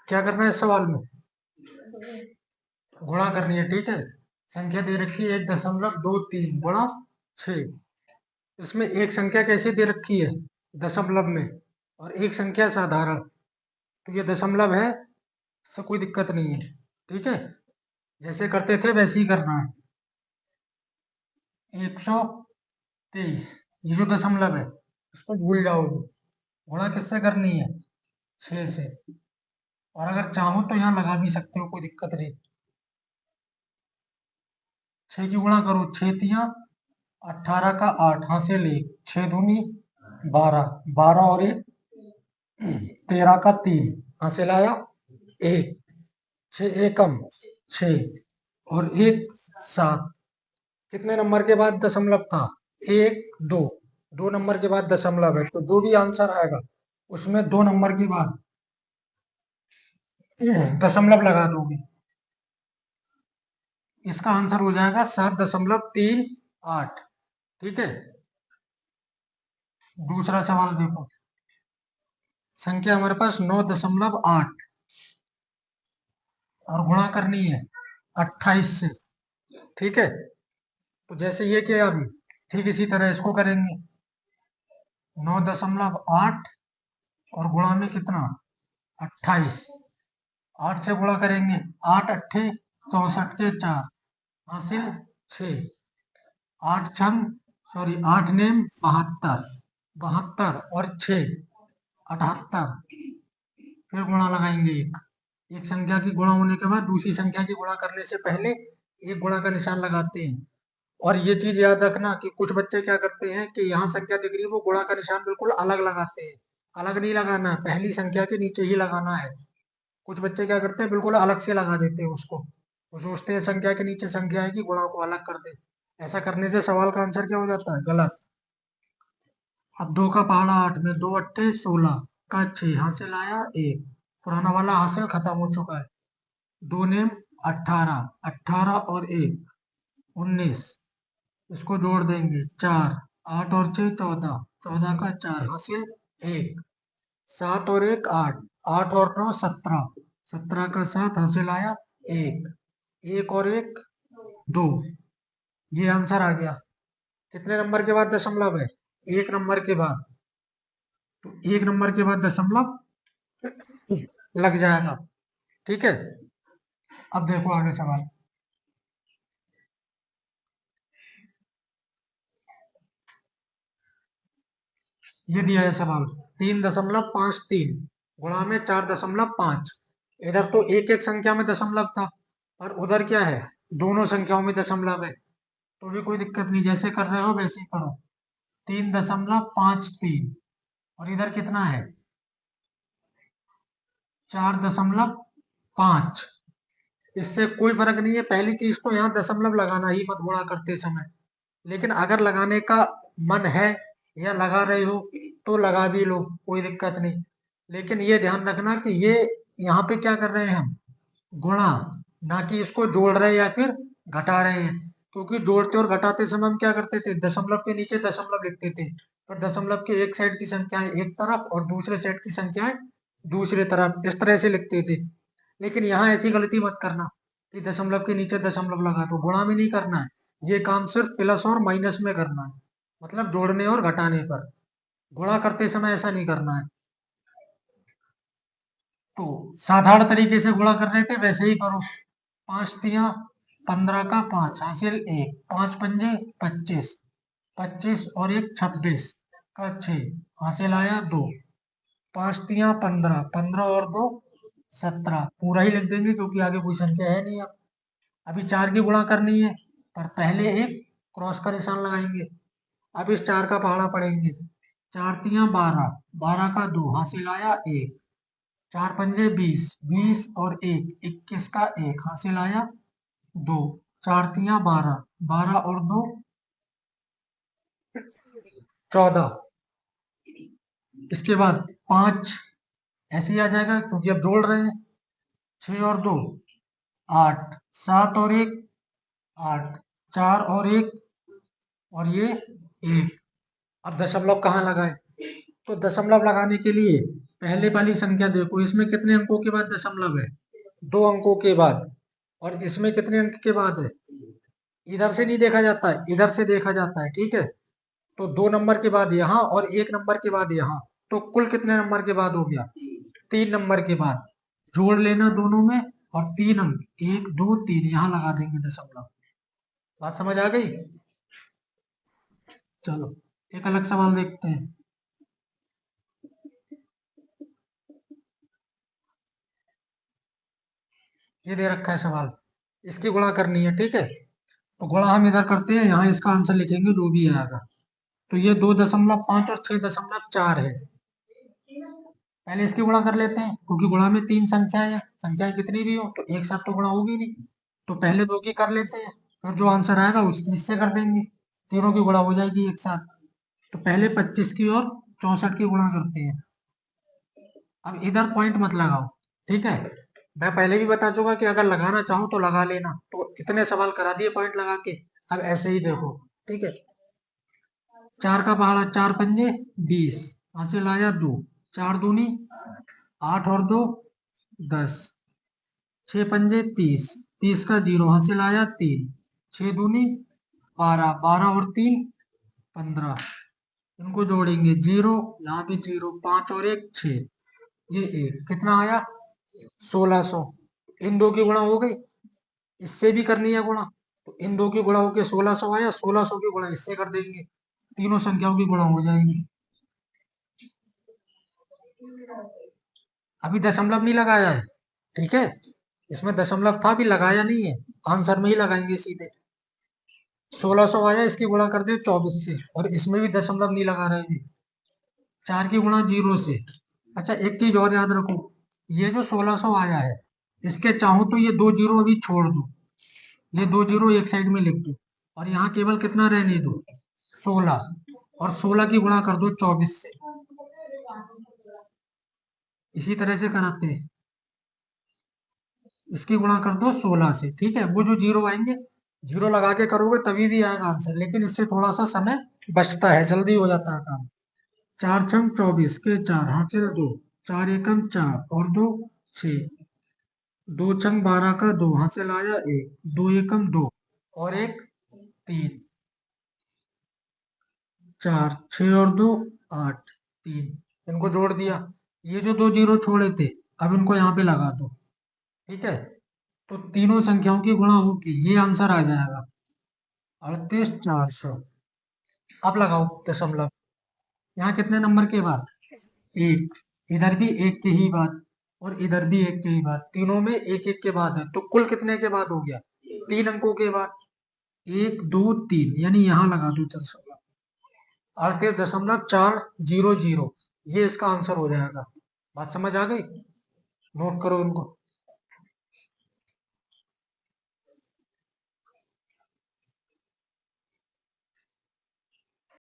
क्या करना है इस सवाल में? गुणा करनी है, ठीक है। संख्या दे रखी है 1.23 गुणा 6। इसमें एक संख्या कैसे दे रखी है? दशमलव में। और एक संख्या साधारण। तो ये दशमलव है, इससे कोई दिक्कत नहीं है, ठीक है। जैसे करते थे वैसे ही करना है। 123, ये जो दशमलव है इसको भूल जाओगे। गुणा किससे करनी है? 6 से। और अगर चाहो तो यहाँ लगा भी सकते हो, कोई दिक्कत नहीं। 6 की गुणा करो, 6 तियां 18 का 8 हासिल 1, 6 दूनी 12, 12 और 1 13 का 3 हासिल आया 1, 6 एकम 6 और 1 7। कितने नंबर के बाद दशमलव था? 1 2, 2 नंबर के बाद दशमलव है, तो जो भी आंसर आएगा उसमें 2 नंबर के बाद दशमलव लगा दोगे। इसका आंसर हो जाएगा 7.38, ठीक है। दूसरा सवाल देखो। संख्या हमारे पास 9.8 और गुणा करनी है 28 से, ठीक है। तो जैसे ये किया अभी, ठीक इसी तरह इसको करेंगे। 9.8 और गुणा में कितना? 28। 8 से गुणा करेंगे, 8 अट्ठे 64 के 4 हासिल 6, 8 छम सॉरी 8 नेम 72, 72 और 6 78। फिर गुणा लगाएंगे एक संख्या की गुणा होने के बाद दूसरी संख्या की गुणा करने से पहले एक गुणा का निशान लगाते हैं। और ये चीज याद रखना कि कुछ बच्चे क्या करते हैं कि यहाँ संख्या दिख रही है वो गुणा का निशान बिल्कुल अलग लगाते हैं। अलग नहीं लगाना, पहली संख्या के नीचे ही लगाना है। कुछ बच्चे क्या करते हैं, बिल्कुल अलग से लगा देते हैं उसको। वो सोचते हैं संख्या के नीचे संख्या है कि गुणा को अलग कर दे। ऐसा करने से सवाल का आंसर क्या हो जाता है? गलत। अब 2 का पहाड़ा 8 में 2 अट्ठे 16 का 6 हासिल आया 1। पुराना वाला हासिल खत्म हो चुका है। 2 नेम 18, 18 और 1 19। इसको जोड़ देंगे 4, 8 और 6 14, 14 का 4 हासिल 1। 7 और 1 8, 8 और 9 17, 17 का 7 हासिल आया 1। 1 और 1 2। ये आंसर आ गया। कितने नंबर के बाद दशमलव है? 1 नंबर के बाद। तो 1 नंबर के बाद दशमलव लग जाएगा, ठीक है। अब देखो आगे सवाल। ये दिया है सवाल, 3.53 गुणा में 4.5। इधर तो एक एक संख्या में दशमलव था, और उधर क्या है? दोनों संख्याओं में दशमलव है। तो भी कोई दिक्कत नहीं, जैसे कर रहे हो वैसे ही करो। 3.53 और इधर कितना है? 4.5। इससे कोई फर्क नहीं है। पहली चीज तो यहाँ दशमलव लगाना ही मत गुणा करते समय। लेकिन अगर लगाने का मन है या लगा रहे हो तो लगा भी लो, कोई दिक्कत नहीं। लेकिन ये ध्यान रखना कि ये यहाँ पे क्या कर रहे हैं हम? गुणा, ना कि इसको जोड़ रहे हैं या फिर घटा रहे हैं। क्योंकि जोड़ते और घटाते समय हम क्या करते थे? दशमलव के नीचे दशमलव लिखते थे। तो दशमलव के एक साइड की संख्याएं एक तरफ और दूसरे साइड की संख्याएं दूसरे तरफ, इस तरह से लिखते थे। लेकिन यहाँ ऐसी गलती मत करना कि दशमलव के नीचे दशमलव लगा दो। गुणा में नहीं करना है, ये काम सिर्फ प्लस और माइनस में करना है, मतलब जोड़ने और घटाने पर। गुणा करते समय ऐसा नहीं करना है। तो साधारण तरीके से गुणा कर रहे थे वैसे ही करो। 5 तियां 15 का 5 हासिल 1, 5 पंजे 25, 25 और 1 26 का 6 हासिल आया 2। 5 तियां 15, 15 और 2 17, पूरा ही लिख देंगे क्योंकि आगे कोई संख्या है नहीं। अब अभी 4 की गुणा करनी है, पर पहले एक क्रॉस का निशान लगाएंगे। अब इस 4 का पहाड़ा पढ़ेंगे। 4 तियां 12, 12 का 2 हासिल आया 1। 4 पंजे 20, 20 और 1 21 का 1 हासिल आया 2। 4 तियां 12, 12 और 2 14। इसके बाद 5 ऐसे ही आ जाएगा क्योंकि अब जोड़ रहे हैं। 6 और 2 8, 7 और 1 8, 4 और 1 और ये 1। अब दशमलव कहाँ लगाए? तो दशमलव लगाने के लिए पहले वाली संख्या देखो, इसमें कितने अंकों के बाद दशमलव है? 2 अंकों के बाद। और इसमें कितने अंक के बाद है? इधर से नहीं देखा जाता है, इधर से देखा जाता है, ठीक है। तो 2 नंबर के बाद यहाँ और 1 नंबर के बाद यहाँ, तो कुल कितने नंबर के बाद हो गया? 3 नंबर के बाद। जोड़ लेना दोनों में, और 3 अंक, 1 2 3 यहाँ लगा देंगे दशमलव। बात समझ आ गई? चलो एक अलग सवाल देखते हैं। ये दे रखा है सवाल, इसकी गुणा करनी है, ठीक है। तो गुणा हम इधर करते हैं, यहाँ इसका आंसर लिखेंगे जो भी आएगा। तो ये 2.5 और 6.4 है। पहले इसकी गुणा कर लेते हैं, क्योंकि गुणा में 3 संख्याएं हैं, संख्याएं कितनी भी हो तो एक साथ तो गुणा होगी नहीं। तो पहले 2 की कर लेते हैं, फिर जो आंसर आएगा उसकी इससे कर देंगे, तीनों की गुणा हो जाएगी एक साथ। तो पहले 25 की और 64 की गुणा करते हैं। अब इधर पॉइंट मत लगाओ, ठीक है। मैं पहले भी बता चुका कि अगर लगाना चाहो तो लगा लेना, तो इतने सवाल करा दिए पॉइंट लगा के। अब ऐसे ही देखो, ठीक है। 4 का पहाड़ा 4 पंजे 20, हासिल आया 2, 4 दूनी 8 और 2 10, 6 पंजे 30, 30 का 0, हासिल आया 3, 6 दूनी 12, 12 और 3 15। इनको जोड़ेंगे 0, यहाँ भी 0, 5 और 1 6, ये 1, कितना आया? 1600। इन दो की गुणा हो गई, इससे भी करनी है गुणा, तो इन दो की गुणा होके 1600 आया, 1600 की गुणा इससे कर देंगे, तीनों संख्याओं की गुणा हो जाएगी। अभी दशमलव नहीं लगाया है, ठीक है। इसमें दशमलव था भी, लगाया नहीं है, आंसर में ही लगाएंगे सीधे। 1600 आया, इसकी गुणा कर दे 24 से, और इसमें भी दशमलव नहीं लगा रहे हैं। 4 की गुणा 0 से। अच्छा एक चीज और याद रखो, ये जो 1600 आया है, इसके चाहो तो ये 2 जीरो अभी छोड़ दो, ये 2 जीरो एक साइड में लिख दो, और यहाँ केवल कितना रहने दो? 16, और 16 की गुणा कर दो 24 से। इसी तरह से कराते हैं, इसकी गुणा कर दो 16 से, ठीक है। वो जो जीरो आएंगे, जीरो लगा के करोगे तभी भी आएगा आंसर, लेकिन इससे थोड़ा सा समय बचता है, जल्दी हो जाता है काम। 4 छंग 24 के 4, हासिल 2, 4 एकम 4 और 2 6, 2 छंग 12 का 2, हासिल आया 1, 2 एकम 2 और 1 3, 4, 6 और 2 8 3, इनको जोड़ दिया। ये जो 2 जीरो छोड़े थे, अब इनको यहाँ पे लगा दो, ठीक है। तो तीनों संख्याओं की गुणा होगी, ये आंसर आ जाएगा 38,400। अब लगाओ दशमलव, यहाँ कितने नंबर के बाद? एक, इधर भी एक के ही बाद, और इधर भी एक के ही बाद, तीनों में एक एक के बाद है, तो कुल कितने के बाद हो गया? 3 अंकों के बाद। 1 2 3, यानी यहाँ लगा दो दशमलव, 38.400, ये इसका आंसर हो जाएगा। बात समझ आ गई? नोट करो इनको।